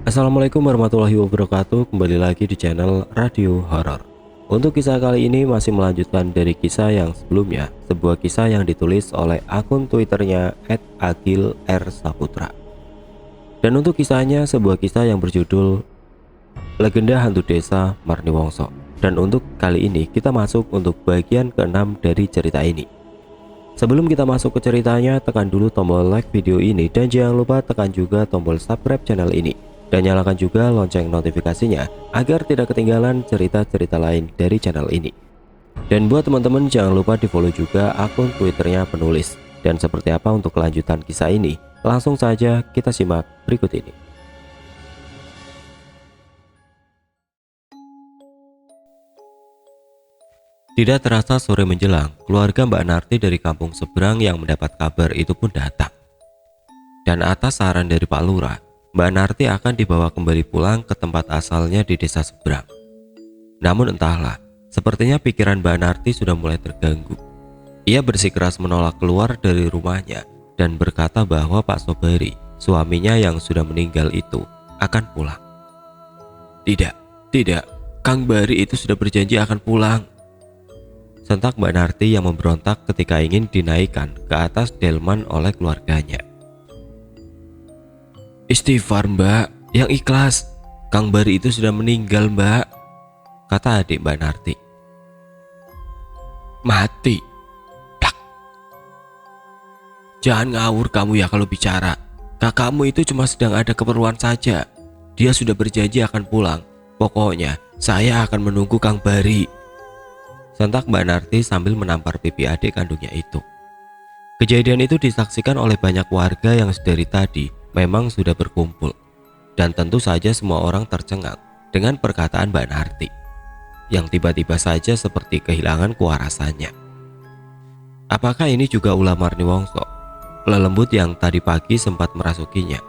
Assalamualaikum warahmatullahi wabarakatuh. Kembali lagi di channel Radio Horor. Untuk kisah kali ini masih melanjutkan dari kisah yang sebelumnya, sebuah kisah yang ditulis oleh akun Twitternya @agil_r_saputra. Dan untuk kisahnya sebuah kisah yang berjudul Legenda Hantu Desa Marni Wongso. Dan untuk kali ini kita masuk untuk bagian ke-6 dari cerita ini. Sebelum kita masuk ke ceritanya, tekan dulu tombol like video ini dan jangan lupa tekan juga tombol subscribe channel ini. Dan nyalakan juga lonceng notifikasinya agar tidak ketinggalan cerita-cerita lain dari channel ini. Dan buat teman-teman jangan lupa di follow juga akun Twitternya penulis. Dan seperti apa untuk kelanjutan kisah ini? Langsung saja kita simak berikut ini. Tidak terasa sore menjelang, keluarga Mbak Narti dari kampung seberang yang mendapat kabar itu pun datang. Dan atas saran dari Pak Lurah, Mbak Narti akan dibawa kembali pulang ke tempat asalnya di desa seberang. Namun entahlah, sepertinya pikiran Mbak Narti sudah mulai terganggu. Ia bersikeras menolak keluar dari rumahnya dan berkata bahwa Pak Sobari, suaminya yang sudah meninggal itu, akan pulang. Tidak, Kang Bari itu sudah berjanji akan pulang. Sentak Mbak Narti yang memberontak ketika ingin dinaikkan ke atas delman oleh keluarganya. Istighfar Mbak, yang ikhlas. Kang Bari itu sudah meninggal Mbak, kata adik Mbak Narti. Mati? Dak. Jangan ngawur kamu ya kalau bicara. Kakakmu itu cuma sedang ada keperluan saja. Dia sudah berjanji akan pulang. Pokoknya saya akan menunggu Kang Bari. Sentak Mbak Narti sambil menampar pipi adik kandungnya itu. Kejadian itu disaksikan oleh banyak warga yang sedari tadi memang sudah berkumpul. Dan tentu saja semua orang tercengang dengan perkataan Mbak Narti yang tiba-tiba saja seperti kehilangan kewarasannya. Apakah ini juga ulah Marni Wongso, lelembut yang tadi pagi sempat merasukinya?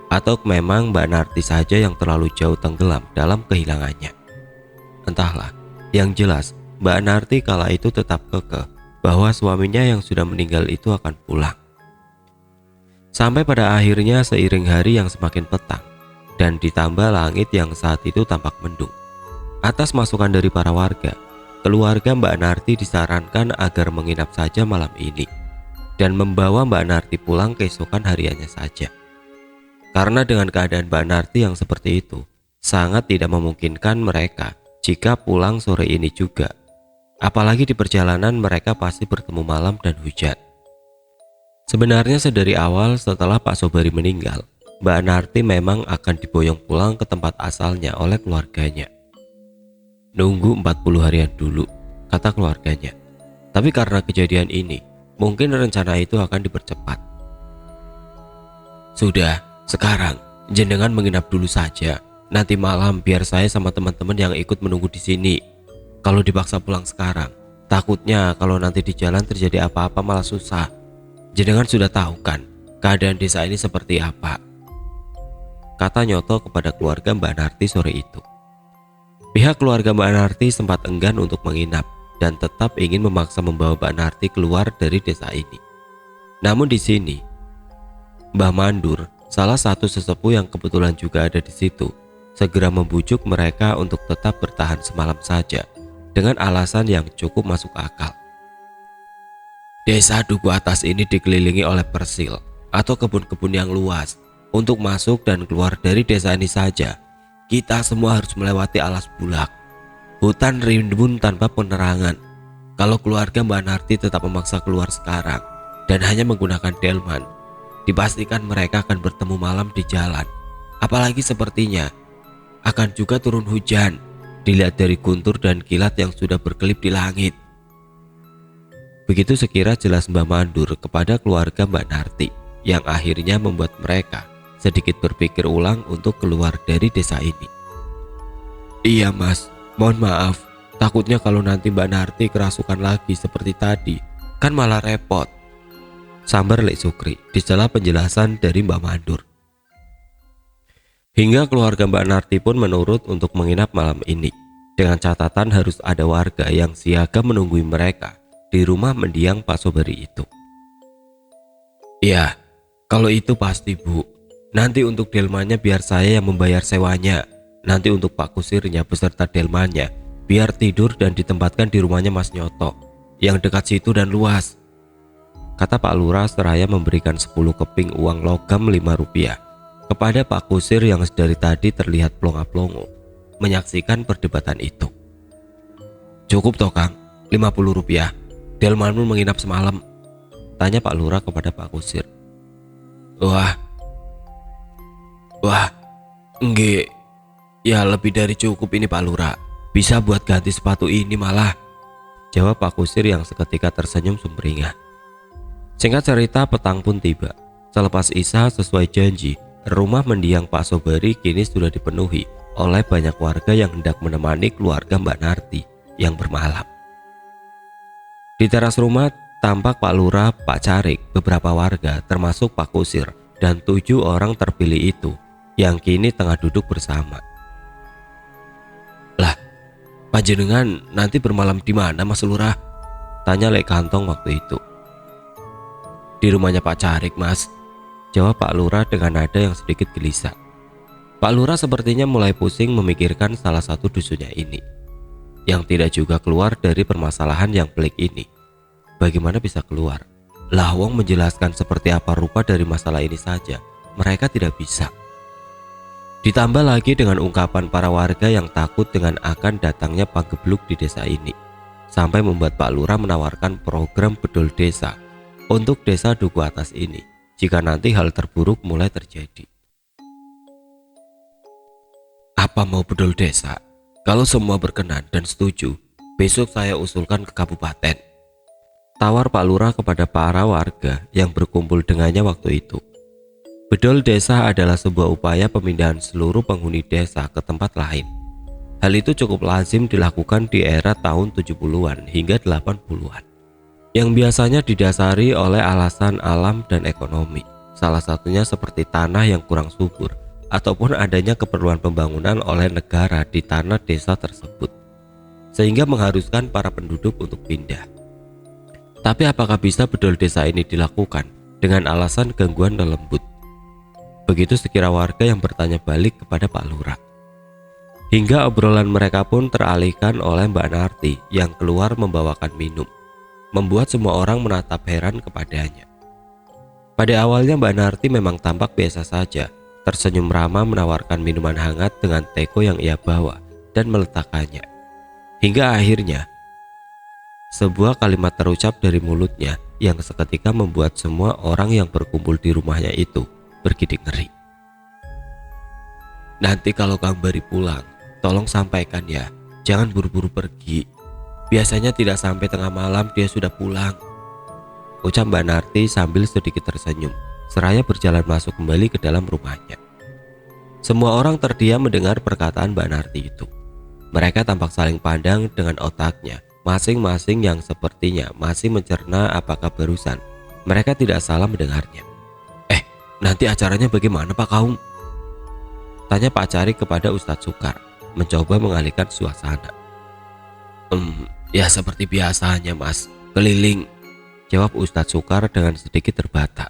Atau memang Mbak Narti saja yang terlalu jauh tenggelam dalam kehilangannya? Entahlah, yang jelas Mbak Narti kala itu tetap kekeh bahwa suaminya yang sudah meninggal itu akan pulang. Sampai pada akhirnya seiring hari yang semakin petang dan ditambah langit yang saat itu tampak mendung. Atas masukan dari para warga, keluarga Mbak Narti disarankan agar menginap saja malam ini dan membawa Mbak Narti pulang keesokan hariannya saja. Karena dengan keadaan Mbak Narti yang seperti itu, sangat tidak memungkinkan mereka jika pulang sore ini juga. Apalagi di perjalanan mereka pasti bertemu malam dan hujan. Sebenarnya sedari awal setelah Pak Sobari meninggal, Mbak Narti memang akan diboyong pulang ke tempat asalnya oleh keluarganya. Nunggu 40 harian dulu, kata keluarganya. Tapi karena kejadian ini, mungkin rencana itu akan dipercepat. Sudah, sekarang jenengan menginap dulu saja. Nanti malam biar saya sama teman-teman yang ikut menunggu di sini. Kalau dipaksa pulang sekarang, takutnya kalau nanti di jalan terjadi apa-apa malah susah. Jenengan sudah tahu kan keadaan desa ini seperti apa, kata Nyoto kepada keluarga Mbak Narti sore itu. Pihak keluarga Mbak Narti sempat enggan untuk menginap dan tetap ingin memaksa membawa Mbak Narti keluar dari desa ini. Namun di sini, Mbah Mandur, salah satu sesepuh yang kebetulan juga ada di situ, segera membujuk mereka untuk tetap bertahan semalam saja dengan alasan yang cukup masuk akal. Desa Duku Atas ini dikelilingi oleh persil atau kebun-kebun yang luas. Untuk masuk dan keluar dari desa ini saja, kita semua harus melewati alas bulak, hutan rimbun tanpa penerangan. Kalau keluarga Mbak Narti tetap memaksa keluar sekarang dan hanya menggunakan delman, dipastikan mereka akan bertemu malam di jalan. Apalagi sepertinya akan juga turun hujan, dilihat dari guntur dan kilat yang sudah berkelip di langit. Begitu sekira jelas Mbah Mandur kepada keluarga Mbak Narti, yang akhirnya membuat mereka sedikit berpikir ulang untuk keluar dari desa ini. Iya mas, mohon maaf, takutnya kalau nanti Mbak Narti kerasukan lagi seperti tadi, kan malah repot, sambar Lek Sukri di sela penjelasan dari Mbah Mandur. Hingga keluarga Mbak Narti pun menurut untuk menginap malam ini, dengan catatan harus ada warga yang siaga menunggu mereka di rumah mendiang Pak Sobari itu. Iya, kalau itu pasti Bu. Nanti untuk delmannya biar saya yang membayar sewanya. Nanti untuk Pak Kusirnya beserta delmannya biar tidur dan ditempatkan di rumahnya Mas Nyoto yang dekat situ dan luas, kata Pak Lurah seraya memberikan 10 keping uang logam Rp5 kepada Pak Kusir yang dari tadi terlihat plonga-plongo menyaksikan perdebatan itu. Cukup toh Kang, Rp50. Delmanmu menginap semalam, tanya Pak Lurah kepada Pak Kusir. Wah, enggak. Ya lebih dari cukup ini Pak Lurah. Bisa buat ganti sepatu ini malah, jawab Pak Kusir yang seketika tersenyum sumringah. Singkat cerita, petang pun tiba. Selepas Isya sesuai janji, rumah mendiang Pak Sobari kini sudah dipenuhi oleh banyak warga yang hendak menemani keluarga Mbak Narti yang bermalam. Di teras rumah tampak Pak Lurah, Pak Carik, beberapa warga termasuk Pak Kusir dan 7 orang terpilih itu yang kini tengah duduk bersama. Lah, panjenengan nanti bermalam di mana Mas Lurah? Tanya Lek Kantong waktu itu. Di rumahnya Pak Carik Mas, jawab Pak Lurah dengan nada yang sedikit gelisah. Pak Lurah sepertinya mulai pusing memikirkan salah satu dusunya ini, yang tidak juga keluar dari permasalahan yang pelik ini. Bagaimana bisa keluar? Lah wong menjelaskan seperti apa rupa dari masalah ini saja, mereka tidak bisa. Ditambah lagi dengan ungkapan para warga yang takut dengan akan datangnya panggebluk di desa ini, sampai membuat Pak Lurah menawarkan program bedol desa untuk desa Duku Atas ini jika nanti hal terburuk mulai terjadi. Apa mau bedol desa? Kalau semua berkenan dan setuju, besok saya usulkan ke kabupaten, tawar Pak Lurah kepada para warga yang berkumpul dengannya waktu itu. Bedol desa adalah sebuah upaya pemindahan seluruh penghuni desa ke tempat lain. Hal itu cukup lazim dilakukan di era tahun 70-an hingga 80-an, yang biasanya didasari oleh alasan alam dan ekonomi, salah satunya seperti tanah yang kurang subur ataupun adanya keperluan pembangunan oleh negara di tanah desa tersebut, sehingga mengharuskan para penduduk untuk pindah. Tapi apakah bisa bedol desa ini dilakukan dengan alasan gangguan lembut? Begitu sekira warga yang bertanya balik kepada Pak Lurah. Hingga obrolan mereka pun teralihkan oleh Mbak Narti yang keluar membawakan minum, membuat semua orang menatap heran kepadanya. Pada awalnya Mbak Narti memang tampak biasa saja, tersenyum ramah menawarkan minuman hangat dengan teko yang ia bawa dan meletakkannya. Hingga akhirnya sebuah kalimat terucap dari mulutnya yang seketika membuat semua orang yang berkumpul di rumahnya itu bergidik ngeri. Nanti kalau Kang Bari pulang, tolong sampaikan ya, jangan buru-buru pergi. Biasanya tidak sampai tengah malam dia sudah pulang, ucap Mbak Narti sambil sedikit tersenyum, seraya berjalan masuk kembali ke dalam rumahnya. Semua orang terdiam mendengar perkataan Mbak Narti itu. Mereka tampak saling pandang dengan otaknya, masing-masing yang sepertinya masih mencerna apakah barusan mereka tidak salah mendengarnya. Nanti acaranya bagaimana Pak Kaum? Tanya Pak Carik kepada Ustadz Sukar, mencoba mengalihkan suasana. Ya seperti biasanya Mas, keliling, jawab Ustadz Sukar dengan sedikit terbata.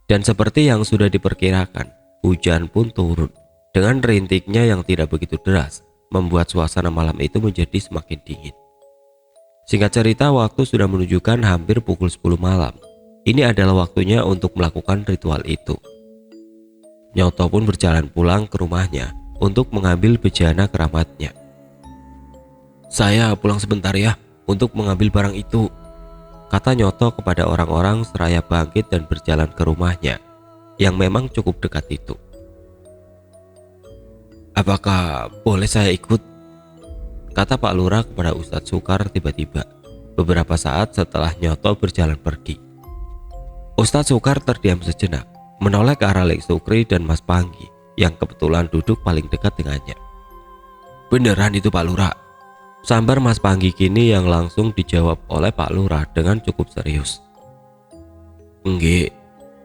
Dan seperti yang sudah diperkirakan, hujan pun turun dengan rintiknya yang tidak begitu deras, membuat suasana malam itu menjadi semakin dingin. Singkat cerita, waktu sudah menunjukkan hampir pukul 10 malam. Ini adalah waktunya untuk melakukan ritual itu. Nyoto pun berjalan pulang ke rumahnya untuk mengambil bejana keramatnya. Saya pulang sebentar ya untuk mengambil barang itu, kata Nyoto kepada orang-orang seraya bangkit dan berjalan ke rumahnya yang memang cukup dekat itu. Apakah boleh saya ikut? Kata Pak Lurah kepada Ustadz Sukar tiba-tiba beberapa saat setelah Nyoto berjalan pergi. Ustadz Sukar terdiam sejenak, menoleh ke arah Lek Sukri dan Mas Panggi yang kebetulan duduk paling dekat dengannya. Beneran itu Pak Lurah? Sambar Mas Panggi kini yang langsung dijawab oleh Pak Lurah dengan cukup serius. Enggak,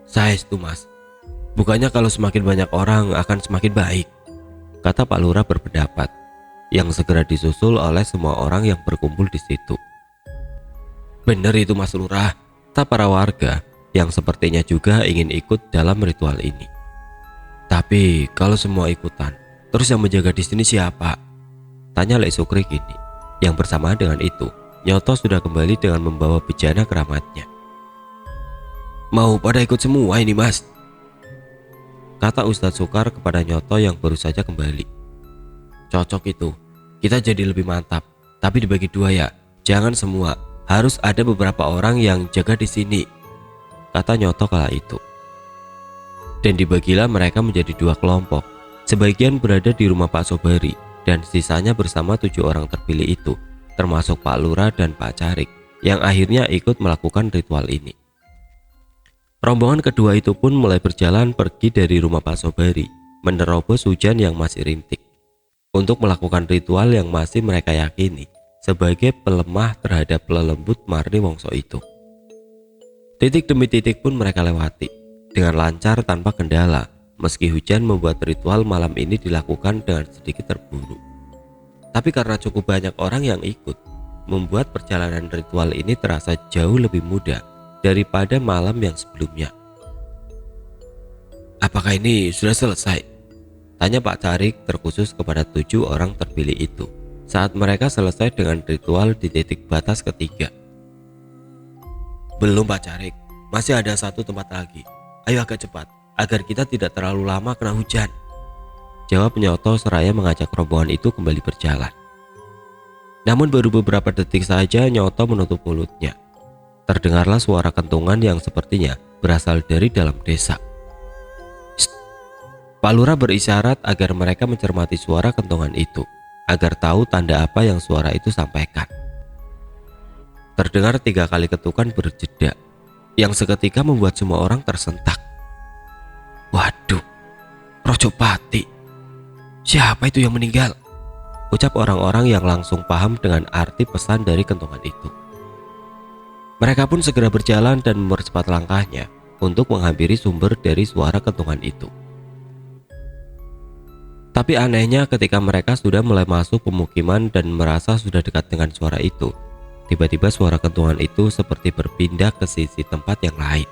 saya itu Mas. Bukannya kalau semakin banyak orang akan semakin baik, kata Pak Lurah berpendapat, yang segera disusul oleh semua orang yang berkumpul di situ. Bener itu Mas Lurah, kata para warga yang sepertinya juga ingin ikut dalam ritual ini. Tapi kalau semua ikutan, terus yang menjaga di sini siapa? Tanya Lek Sukri gini. Yang bersamaan dengan itu, Nyoto sudah kembali dengan membawa bejana keramatnya. Mau pada ikut semua ini mas? Kata Ustadz Sukar kepada Nyoto yang baru saja kembali. Cocok itu, kita jadi lebih mantap. Tapi dibagi dua ya, jangan semua. Harus ada beberapa orang yang jaga di sini, kata Nyoto kala itu. Dan dibagilah mereka menjadi dua kelompok. Sebagian berada di rumah Pak Sobari dan sisanya bersama 7 orang terpilih itu, termasuk Pak Lurah dan Pak Carik yang akhirnya ikut melakukan ritual ini. Rombongan kedua itu pun mulai berjalan pergi dari rumah Pak Sobari, menerobos hujan yang masih rintik, untuk melakukan ritual yang masih mereka yakini sebagai pelemah terhadap lelembut Marni Wongso itu. Titik demi titik pun mereka lewati dengan lancar tanpa kendala, meski hujan membuat ritual malam ini dilakukan dengan sedikit terburu. Tapi karena cukup banyak orang yang ikut, membuat perjalanan ritual ini terasa jauh lebih mudah daripada malam yang sebelumnya. Apakah ini sudah selesai? Tanya Pak Carik terkhusus kepada 7 orang terpilih itu saat mereka selesai dengan ritual di titik batas ketiga. Belum Pak Carik, masih ada satu tempat lagi. Ayo agak cepat, agar kita tidak terlalu lama kena hujan, jawab Nyoto seraya mengajak rombongan itu kembali berjalan. Namun baru beberapa detik saja Nyoto menutup mulutnya. Terdengarlah suara kentungan yang sepertinya berasal dari dalam desa. Shh. Pak Lurah berisyarat agar mereka mencermati suara kentungan itu, agar tahu tanda apa yang suara itu sampaikan. Terdengar 3 kali ketukan berjeda, yang seketika membuat semua orang tersentak. Waduh, Rojopati, siapa itu yang meninggal? Ucap orang-orang yang langsung paham dengan arti pesan dari kentongan itu. Mereka pun segera berjalan dan mempercepat langkahnya untuk menghampiri sumber dari suara kentongan itu. Tapi anehnya ketika mereka sudah mulai masuk pemukiman dan merasa sudah dekat dengan suara itu, tiba-tiba suara kentungan itu seperti berpindah ke sisi tempat yang lain.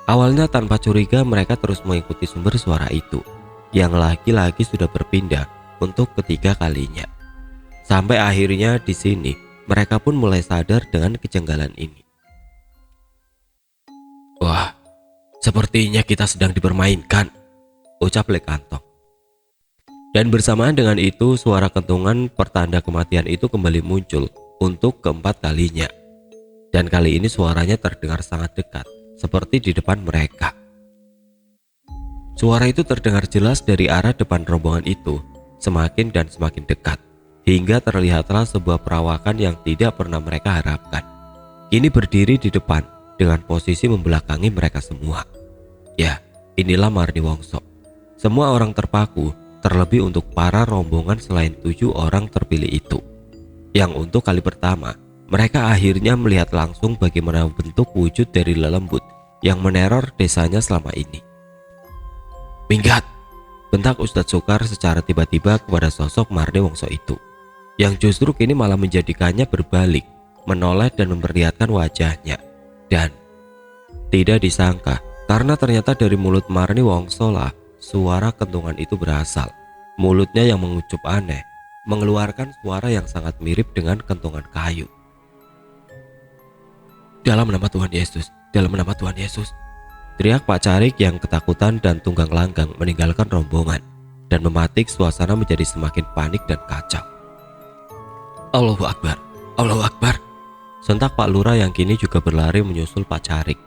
Awalnya tanpa curiga mereka terus mengikuti sumber suara itu, yang lagi-lagi sudah berpindah untuk ketiga kalinya. Sampai akhirnya di sini mereka pun mulai sadar dengan kejanggalan ini. Wah, sepertinya kita sedang dipermainkan, ucap Lekantong. Dan bersamaan dengan itu suara kentungan pertanda kematian itu kembali muncul untuk keempat kalinya. Dan kali ini suaranya terdengar sangat dekat, seperti di depan mereka. Suara itu terdengar jelas dari arah depan rombongan itu, semakin dan semakin dekat, hingga terlihatlah sebuah perawakan yang tidak pernah mereka harapkan. Kini berdiri di depan dengan posisi membelakangi mereka semua. Ya, inilah Marni Wongso. Semua orang terpaku, terlebih untuk para rombongan selain 7 orang terpilih itu, yang untuk kali pertama mereka akhirnya melihat langsung bagaimana bentuk wujud dari lelembut yang meneror desanya selama ini. Minggat, bentak Ustadz Sukar secara tiba-tiba kepada sosok Marni Wongso itu, yang justru kini malah menjadikannya berbalik, menoleh dan memperlihatkan wajahnya. Dan tidak disangka, karena ternyata dari mulut Marni Wongso lah suara kentungan itu berasal. Mulutnya yang mengucup aneh, mengeluarkan suara yang sangat mirip dengan kentungan kayu. Dalam nama Tuhan Yesus, dalam nama Tuhan Yesus, teriak Pak Carik yang ketakutan dan tunggang langgang meninggalkan rombongan, dan mematik suasana menjadi semakin panik dan kacau. Allahu Akbar, Allahu Akbar, sentak Pak Lurah yang kini juga berlari menyusul Pak Carik.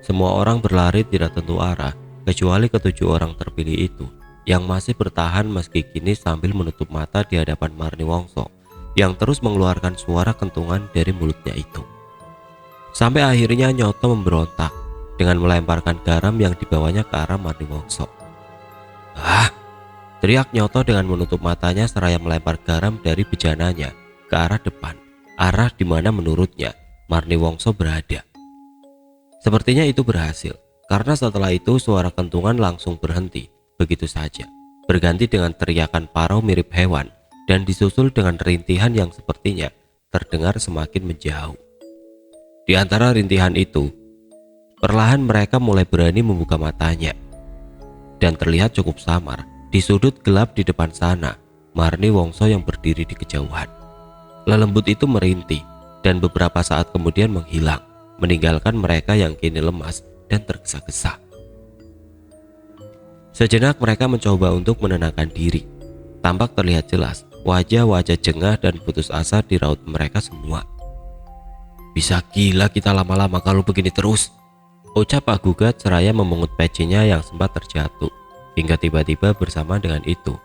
Semua orang berlari tidak tentu arah, kecuali ke-7 orang terpilih itu, yang masih bertahan meski kini sambil menutup mata di hadapan Marni Wongso, yang terus mengeluarkan suara kentungan dari mulutnya itu. Sampai akhirnya Nyoto memberontak dengan melemparkan garam yang dibawanya ke arah Marni Wongso. Ah! Teriak Nyoto dengan menutup matanya seraya melempar garam dari bejananya ke arah depan, arah di mana menurutnya Marni Wongso berada. Sepertinya itu berhasil, karena setelah itu suara kentungan langsung berhenti begitu saja, berganti dengan teriakan parau mirip hewan, dan disusul dengan rintihan yang sepertinya terdengar semakin menjauh. Di antara rintihan itu, perlahan mereka mulai berani membuka matanya. dan terlihat cukup samar. Di sudut gelap di depan sana, Marni Wongso yang berdiri di kejauhan. Lelembut itu merintih dan beberapa saat kemudian menghilang, meninggalkan mereka yang kini lemas dan tergesa-gesa. Sejenak mereka mencoba untuk menenangkan diri. Tampak terlihat jelas wajah-wajah jengah dan putus asa di raut mereka semua. "Bisa gila kita lama-lama kalau begini terus," ucap Pak Gugat seraya memungut pecinya yang sempat terjatuh. Hingga tiba-tiba bersama dengan itu,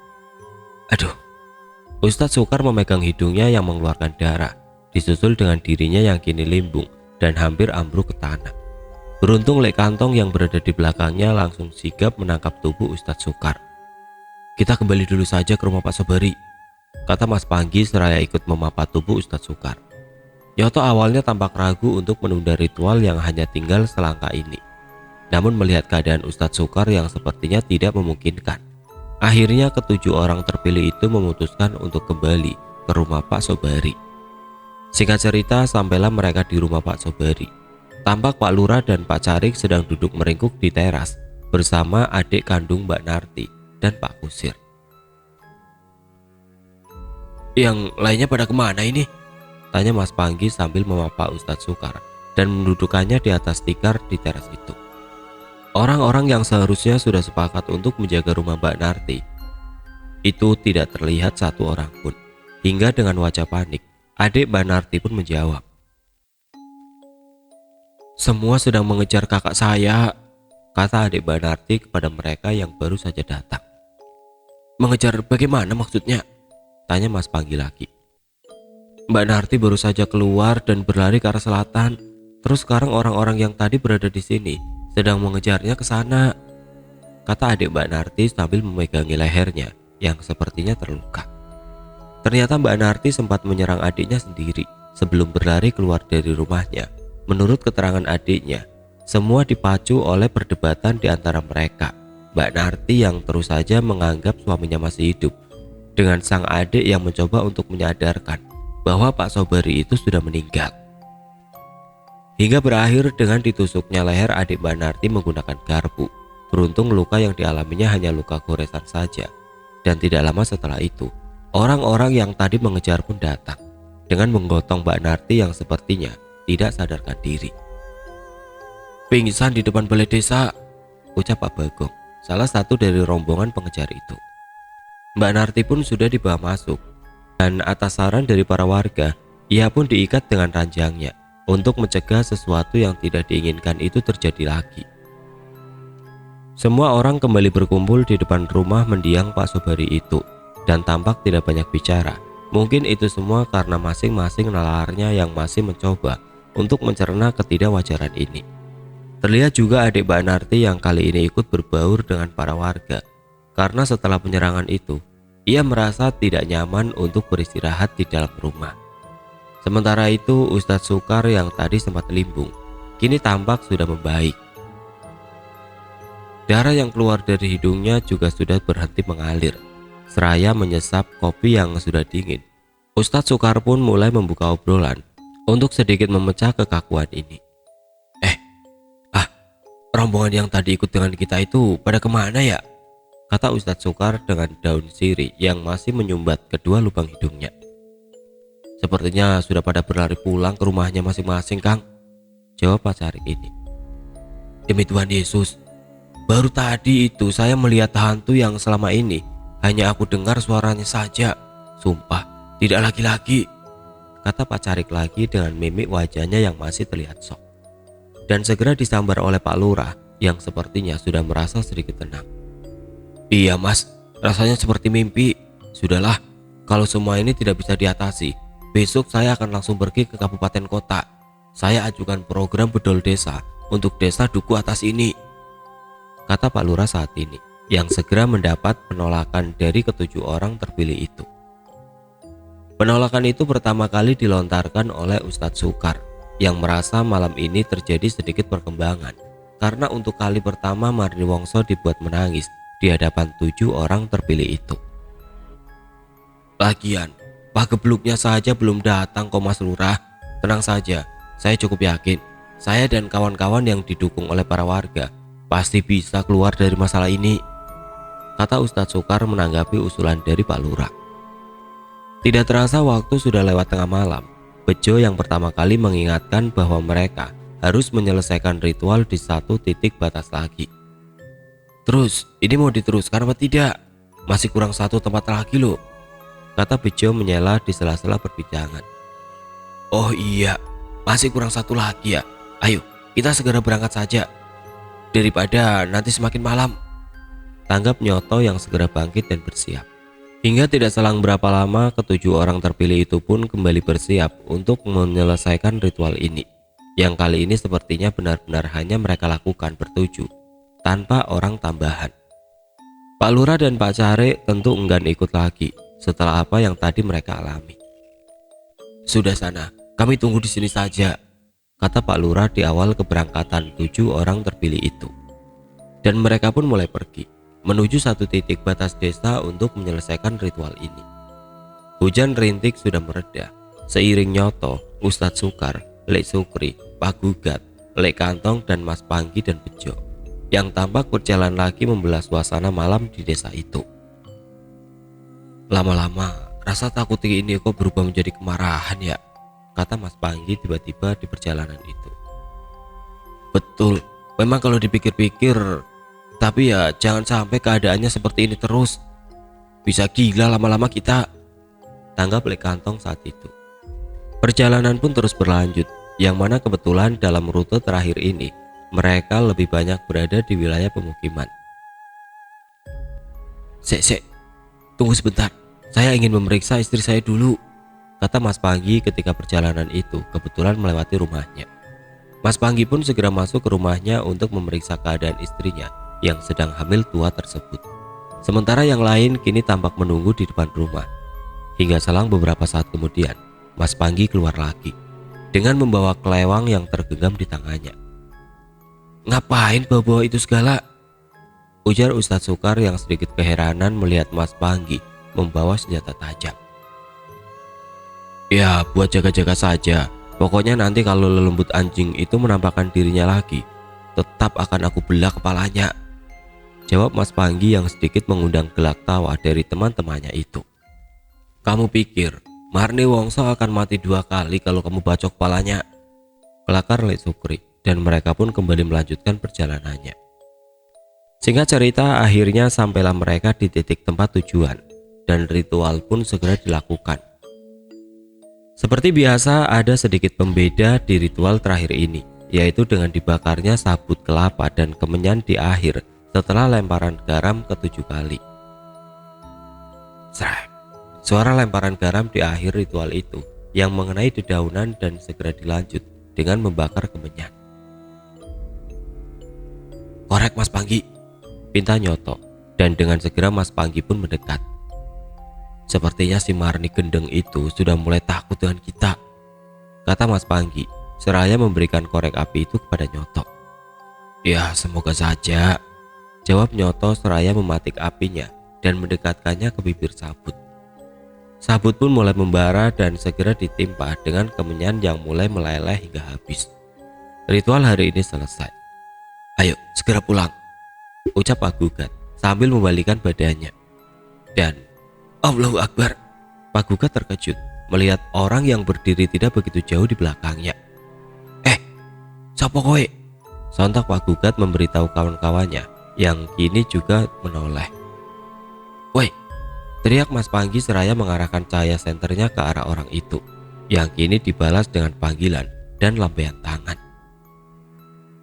"Aduh." Ustadz Sukar memegang hidungnya yang mengeluarkan darah, disusul dengan dirinya yang kini limbung dan hampir ambruk ke tanah. Beruntung Lek Kantong yang berada di belakangnya langsung sigap menangkap tubuh Ustadz Sukar. "Kita kembali dulu saja ke rumah Pak Sobari," kata Mas Panggi seraya ikut memapa tubuh Ustadz Sukar. Yoto awalnya tampak ragu untuk menunda ritual yang hanya tinggal selangkah ini. Namun melihat keadaan Ustadz Sukar yang sepertinya tidak memungkinkan, akhirnya ketujuh orang terpilih itu memutuskan untuk kembali ke rumah Pak Sobari. Singkat cerita, sampailah mereka di rumah Pak Sobari. Tampak Pak Lurah dan Pak Carik sedang duduk meringkuk di teras bersama adik kandung Mbak Narti dan Pak Kusir. "Yang lainnya pada kemana ini?" tanya Mas Panggi sambil memapa Ustadz Sukar dan mendudukannya di atas tikar di teras itu. Orang-orang yang seharusnya sudah sepakat untuk menjaga rumah Mbak Narti itu tidak terlihat satu orang pun. Hingga dengan wajah panik, adik Mbak Narti pun menjawab, "Semua sedang mengejar kakak saya," kata adik Mbak Narti kepada mereka yang baru saja datang. "Mengejar bagaimana maksudnya?" tanya Mas Panggi lagi. "Mbak Narti baru saja keluar dan berlari ke arah selatan. Terus sekarang orang-orang yang tadi berada di sini sedang mengejarnya ke sana," kata adik Mbak Narti sambil memegangi lehernya yang sepertinya terluka. Ternyata Mbak Narti sempat menyerang adiknya sendiri sebelum berlari keluar dari rumahnya. Menurut keterangan adiknya, semua dipacu oleh perdebatan di antara mereka. Mbak Narti yang terus saja menganggap suaminya masih hidup, dengan sang adik yang mencoba untuk menyadarkan bahwa Pak Sobari itu sudah meninggal. Hingga berakhir dengan ditusuknya leher adik Mbak Narti menggunakan garpu. Beruntung luka yang dialaminya hanya luka goresan saja. Dan tidak lama setelah itu, orang-orang yang tadi mengejar pun datang dengan menggotong Mbak Narti yang sepertinya tidak sadarkan diri. "Pingsan di depan balai desa," ucap Pak Bagong, salah satu dari rombongan pengejar itu. Mbak Narti pun sudah dibawa masuk, dan atas saran dari para warga, ia pun diikat dengan ranjangnya untuk mencegah sesuatu yang tidak diinginkan itu terjadi lagi. Semua orang kembali berkumpul di depan rumah mendiang Pak Sobari itu, dan tampak tidak banyak bicara. Mungkin itu semua karena masing-masing nalarnya yang masih mencoba untuk mencerna ketidakwajaran ini. Terlihat juga adik Mbak Narti yang kali ini ikut berbaur dengan para warga, karena setelah penyerangan itu, ia merasa tidak nyaman untuk beristirahat di dalam rumah. Sementara itu, Ustadz Sukar yang tadi sempat limbung, kini tampak sudah membaik. Darah yang keluar dari hidungnya juga sudah berhenti mengalir, seraya menyesap kopi yang sudah dingin. Ustadz Sukar pun mulai membuka obrolan untuk sedikit memecah kekakuan ini. Rombongan yang tadi ikut dengan kita itu pada kemana ya?" kata Ustadz Sukar dengan daun sirih yang masih menyumbat kedua lubang hidungnya. "Sepertinya sudah pada berlari pulang ke rumahnya masing-masing, Kang," jawab Pak Carik ini. "Demi Tuhan Yesus, baru tadi itu saya melihat hantu yang selama ini hanya aku dengar suaranya saja. Sumpah, tidak laki-laki," kata Pak Carik lagi dengan mimik wajahnya yang masih terlihat shock. Dan segera disambar oleh Pak Lurah yang sepertinya sudah merasa sedikit tenang. "Iya Mas, rasanya seperti mimpi. Sudahlah, kalau semua ini tidak bisa diatasi, besok saya akan langsung pergi ke kabupaten kota. Saya ajukan program bedol desa untuk desa Duku Atas ini," kata Pak Lurah saat ini, yang segera mendapat penolakan dari ketujuh orang terpilih itu. Penolakan itu pertama kali dilontarkan oleh Ustadz Sukar, yang merasa malam ini terjadi sedikit perkembangan, karena untuk kali pertama Marni Wongso dibuat menangis di hadapan 7 orang terpilih itu. "Lagian, Pak Gebluknya saja belum datang kok Mas Lurah. Tenang saja, saya cukup yakin saya dan kawan-kawan yang didukung oleh para warga pasti bisa keluar dari masalah ini," kata Ustadz Sukar menanggapi usulan dari Pak Lurah. Tidak terasa waktu sudah lewat tengah malam. Bejo yang pertama kali mengingatkan bahwa mereka harus menyelesaikan ritual di satu titik batas lagi. Terus, ini mau diteruskan apa tidak? Masih kurang satu tempat lagi loh, kata Bejo menyela di sela-sela perbincangan. Oh iya, masih kurang satu lagi ya. Ayo, kita segera berangkat saja, daripada nanti semakin malam, tanggap Nyoto yang segera bangkit dan bersiap. Hingga tidak selang berapa lama, ketujuh orang terpilih itu pun kembali bersiap untuk menyelesaikan ritual ini, yang kali ini sepertinya benar-benar hanya mereka lakukan bertujuh, tanpa orang tambahan. Pak Lurah dan Pak Care tentu enggan ikut lagi setelah apa yang tadi mereka alami. Sudah sana, kami tunggu di sini saja, kata Pak Lurah di awal keberangkatan 7 orang terpilih itu. Dan mereka pun mulai pergi menuju satu titik batas desa untuk menyelesaikan ritual ini. Hujan rintik sudah mereda. Seiring Nyoto, Ustadz Sukar, Lek Sukri, Pak Gugat, Lek Kantong dan Mas Panggi dan Bejo yang tampak berjalan lagi membelah suasana malam di desa itu. Lama-lama rasa takut ini kok berubah menjadi kemarahan ya, kata Mas Panggi tiba-tiba di perjalanan itu. Betul, memang kalau dipikir-pikir, tapi ya jangan sampai keadaannya seperti ini terus. Bisa gila lama-lama kita, tanggap Lek Kantong saat itu. Perjalanan pun terus berlanjut, yang mana kebetulan dalam rute terakhir ini mereka lebih banyak berada di wilayah pemukiman. Sek, tunggu sebentar, saya ingin memeriksa istri saya dulu, kata Mas Panggi ketika perjalanan itu kebetulan melewati rumahnya. Mas Panggi pun segera masuk ke rumahnya untuk memeriksa keadaan istrinya yang sedang hamil tua tersebut. Sementara yang lain kini tampak menunggu di depan rumah. Hingga selang beberapa saat kemudian, Mas Panggi keluar lagi dengan membawa kelewang yang tergenggam di tangannya. Ngapain bawa-bawa itu segala? Ujar Ustadz Sukar yang sedikit keheranan melihat Mas Panggi membawa senjata tajam. Ya, buat jaga-jaga saja. Pokoknya nanti kalau lelembut anjing itu menampakkan dirinya lagi, tetap akan aku belah kepalanya, jawab Mas Panggi yang sedikit mengundang gelak tawa dari teman-temannya itu. Kamu pikir Marni Wongso akan mati 2 kali kalau kamu bacok kepalanya? Kelakar Lek Sukri, dan mereka pun kembali melanjutkan perjalanannya. Singkat cerita, akhirnya sampailah mereka di titik tempat tujuan dan ritual pun segera dilakukan. Seperti biasa, ada sedikit pembeda di ritual terakhir ini, yaitu dengan dibakarnya sabut kelapa dan kemenyan di akhir setelah lemparan garam ke-7 kali. Srek. Suara lemparan garam di akhir ritual itu yang mengenai dedaunan dan segera dilanjut dengan membakar kemenyan. Korek Mas Panggi, pinta Nyoto, dan dengan segera Mas Panggi pun mendekat. Sepertinya si Marni Gendeng itu sudah mulai takut dengan kita, kata Mas Panggi seraya memberikan korek api itu kepada Nyoto. Ya semoga saja, jawab Nyoto seraya mematik apinya dan mendekatkannya ke bibir sabut. Sabut pun mulai membara dan segera ditimpa dengan kemenyan yang mulai meleleh hingga habis. Ritual hari ini selesai. Ayo segera pulang, ucap Pak Gugat sambil membalikan badannya. Dan Allahu Akbar, Pak Gugat terkejut melihat orang yang berdiri tidak begitu jauh di belakangnya. Sopo kowe? Sontak Pak Gugat memberitahu kawan-kawannya yang kini juga menoleh. Woi, teriak Mas Panggi seraya mengarahkan cahaya senternya ke arah orang itu, yang kini dibalas dengan panggilan dan lambaian tangan.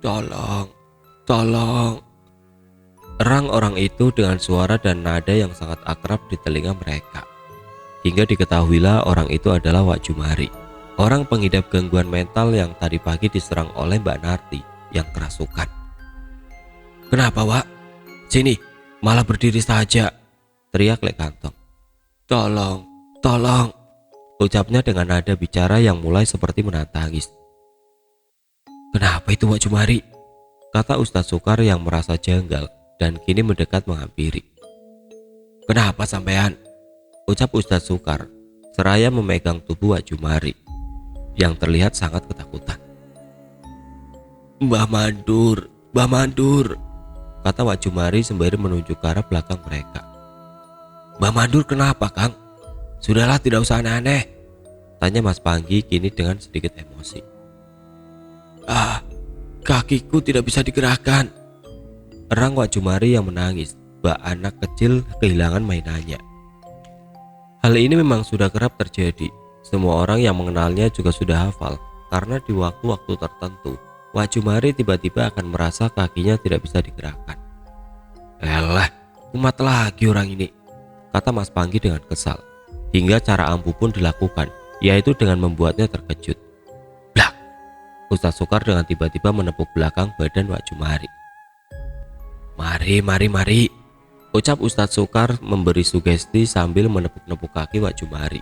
Tolong, tolong. Erang orang itu dengan suara dan nada yang sangat akrab di telinga mereka. Hingga diketahuilah orang itu adalah Wak Jumari, orang pengidap gangguan mental yang tadi pagi diserang oleh Mbak Narti yang kerasukan. Kenapa Wak? Sini, malah berdiri saja, teriak Lek Kantong. Tolong, tolong, ucapnya dengan nada bicara yang mulai seperti menahan tangis. Kenapa itu Wak Jumari? Kata Ustadz Sukar yang merasa janggal dan kini mendekat menghampiri. Kenapa sampean? Ucap Ustadz Sukar seraya memegang tubuh Wak Jumari yang terlihat sangat ketakutan. Mbah Mandur, kata Wak Jumari sembari menunjuk ke arah belakang mereka. Mbak Mandur kenapa, Kang? Sudahlah, tidak usah aneh-aneh, tanya Mas Panggi kini dengan sedikit emosi. Kakiku tidak bisa digerakkan, erang Wak Jumari yang menangis, bak anak kecil kehilangan mainannya. Hal ini memang sudah kerap terjadi. Semua orang yang mengenalnya juga sudah hafal, karena di waktu-waktu tertentu Wak Jumari tiba-tiba akan merasa kakinya tidak bisa digerakkan. Elah, kumat lagi orang ini, kata Mas Panggi dengan kesal. Hingga cara ampuh pun dilakukan, yaitu dengan membuatnya terkejut. Blak! Ustadz Sukar dengan tiba-tiba menepuk belakang badan Wak Jumari. Mari, ucap Ustadz Sukar memberi sugesti sambil menepuk-nepuk kaki Wak Jumari,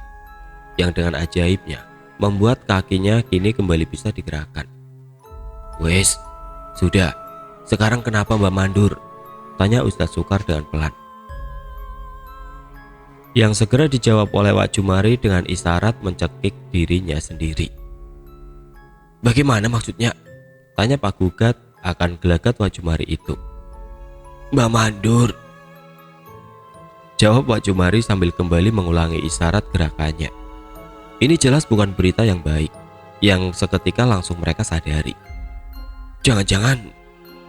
yang dengan ajaibnya membuat kakinya kini kembali bisa digerakkan. Wes, sudah. Sekarang kenapa Mbak Mandur? Tanya Ustadz Sukar dengan pelan. Yang segera dijawab oleh Wak Jumari dengan isyarat mencekik dirinya sendiri. Bagaimana maksudnya? Tanya Pak Gugat akan gelagat Wak Jumari itu. Mbak Mandur, jawab Wak Jumari sambil kembali mengulangi isyarat gerakannya. Ini jelas bukan berita yang baik, yang seketika langsung mereka sadari. Jangan-jangan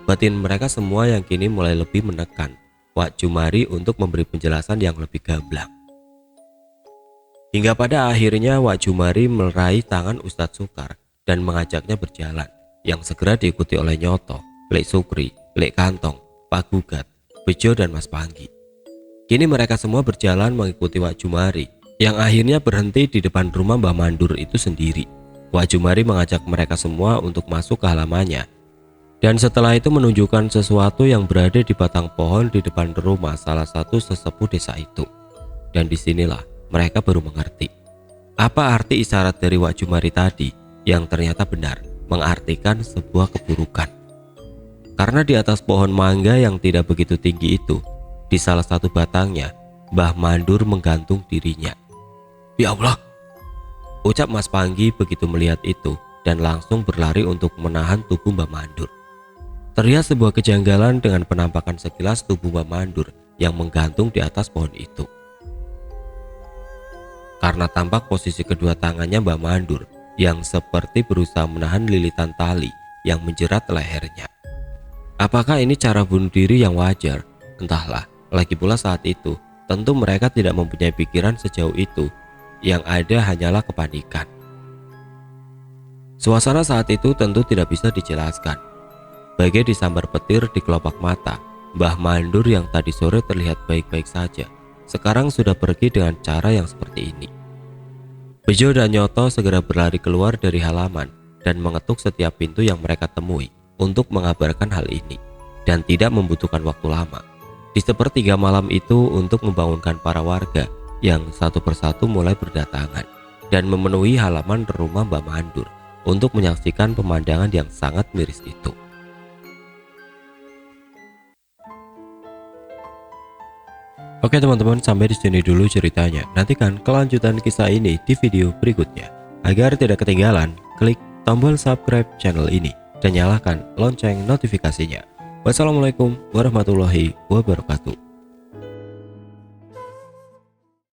batin mereka semua yang kini mulai lebih menekan Wak Jumari untuk memberi penjelasan yang lebih gamblang. Hingga pada akhirnya Wak Jumari meraih tangan Ustadz Sukar dan mengajaknya berjalan, yang segera diikuti oleh Nyoto, Lek Sukri, Lek Kantong, Pak Gugat, Bejo dan Mas Panggi. Kini mereka semua berjalan mengikuti Wak Jumari, yang akhirnya berhenti di depan rumah Mbah Mandur itu sendiri. Wak Jumari mengajak mereka semua untuk masuk ke halamannya, dan setelah itu menunjukkan sesuatu yang berada di batang pohon di depan rumah salah satu sesepuh desa itu. Dan disinilah mereka baru mengerti apa arti isyarat dari Wak Jumari tadi, yang ternyata benar mengartikan sebuah keburukan. Karena di atas pohon mangga yang tidak begitu tinggi itu, di salah satu batangnya, Mbah Mandur menggantung dirinya. Ya Allah, ucap Mas Panggi begitu melihat itu dan langsung berlari untuk menahan tubuh Mbah Mandur. Terlihat sebuah kejanggalan dengan penampakan sekilas tubuh Mbah Mandur yang menggantung di atas pohon itu. Karena tampak posisi kedua tangannya Mbah Mandur yang seperti berusaha menahan lilitan tali yang menjerat lehernya. Apakah ini cara bunuh diri yang wajar? Entahlah. Lagi pula saat itu, tentu mereka tidak mempunyai pikiran sejauh itu. Yang ada hanyalah kepanikan. Suasana saat itu tentu tidak bisa dijelaskan. Bagai disambar petir di kelopak mata, Mbah Mandur yang tadi sore terlihat baik-baik saja, sekarang sudah pergi dengan cara yang seperti ini. Bejo dan Nyoto segera berlari keluar dari halaman dan mengetuk setiap pintu yang mereka temui untuk mengabarkan hal ini, dan tidak membutuhkan waktu lama. Di sepertiga malam itu untuk membangunkan para warga yang satu persatu mulai berdatangan dan memenuhi halaman rumah Mbah Mandur untuk menyaksikan pemandangan yang sangat miris itu. Oke teman-teman, sampai di sini dulu ceritanya. Nantikan kelanjutan kisah ini di video berikutnya. Agar tidak ketinggalan, klik tombol subscribe channel ini dan nyalakan lonceng notifikasinya. Wassalamualaikum warahmatullahi wabarakatuh.